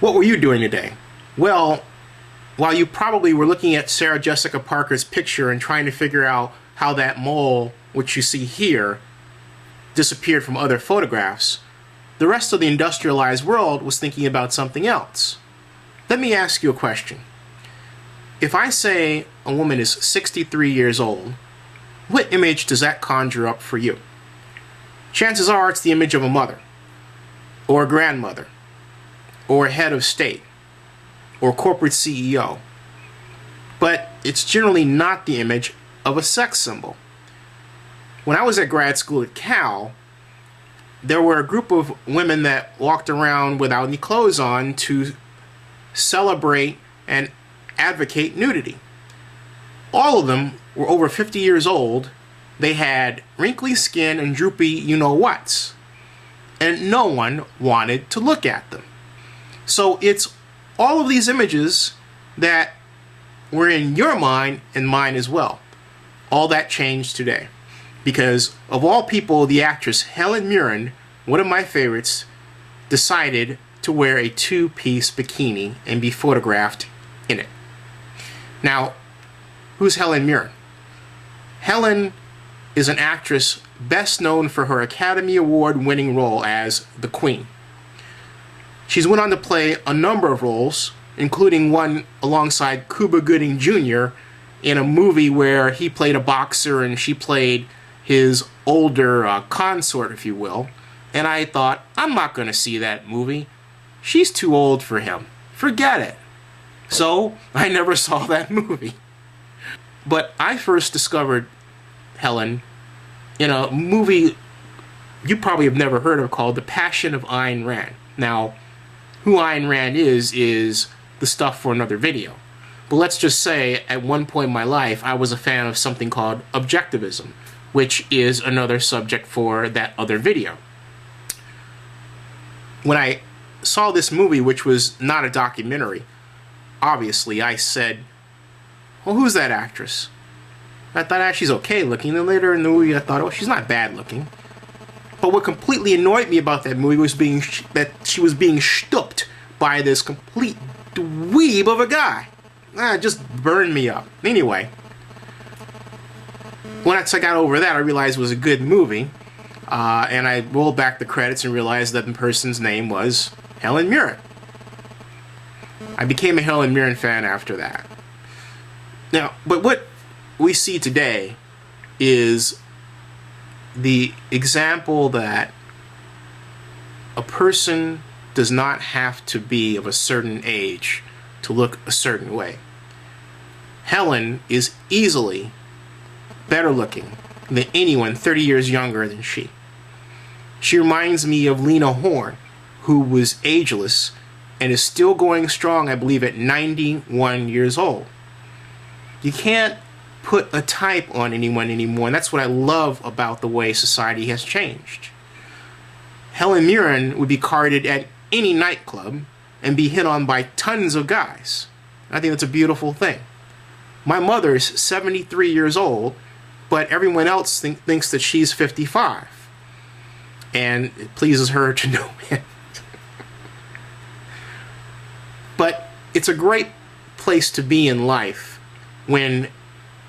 What were you doing today? Well, while you probably were looking at Sarah Jessica Parker's picture and trying to figure out how that mole, which you see here, disappeared from other photographs, the rest of the industrialized world was thinking about something else. Let me ask you a question. If I say a woman is 63 years old, what image does that conjure up for you? Chances are it's the image of a mother, or a grandmother, or a head of state, or corporate CEO. But it's generally not the image of a sex symbol. When I was at grad school at Cal, there were a group of women that walked around without any clothes on to celebrate and advocate nudity. All of them were over 50 years old. They had wrinkly skin and droopy you-know-whats. And no one wanted to look at them. So it's all of these images that were in your mind and mine as well. All that changed today. Because of all people, the actress Helen Mirren, one of my favorites, decided to wear a two-piece bikini and be photographed in it. Now, who's Helen Mirren? Helen is an actress best known for her Academy Award-winning role as the Queen. She's went on to play a number of roles, including one alongside Cuba Gooding Jr. in a movie where he played a boxer and she played his older consort, if you will. And I thought, I'm not going to see that movie. She's too old for him. Forget it. So I never saw that movie. But I first discovered Helen in a movie you probably have never heard of called The Passion of Ayn Rand. Now, who Ayn Rand is the stuff for another video. But let's just say at one point in my life I was a fan of something called objectivism, which is another subject for that other video. When I saw this movie, which was not a documentary, obviously I said, well, who's that actress? I thought, she's okay looking. Then later in the movie I thought, oh, she's not bad looking. But what completely annoyed me about that movie was that she was being stooped by this complete dweeb of a guy. It just burned me up. Anyway, once I got over that, I realized it was a good movie. And I rolled back the credits and realized that the person's name was Helen Mirren. I became a Helen Mirren fan after that. Now, but what we see today is the example that a person does not have to be of a certain age to look a certain way. Helen is easily better looking than anyone 30 years younger than she. She reminds me of Lena Horne, who was ageless and is still going strong, I believe, at 91 years old. You can't put a type on anyone anymore, and that's what I love about the way society has changed. Helen Mirren would be carded at any nightclub and be hit on by tons of guys. I think that's a beautiful thing. My mother is 73 years old, but everyone else thinks that she's 55. And it pleases her to no end. But it's a great place to be in life when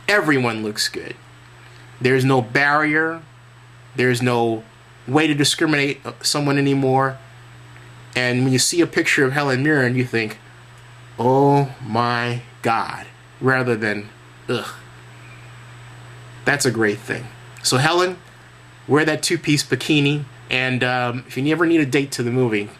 everyone looks good. There's no barrier. There's no way to discriminate someone anymore. And when you see a picture of Helen Mirren, you think, oh my God, rather than, ugh. That's a great thing. So Helen, wear that two-piece bikini, and if you ever need a date to the movie,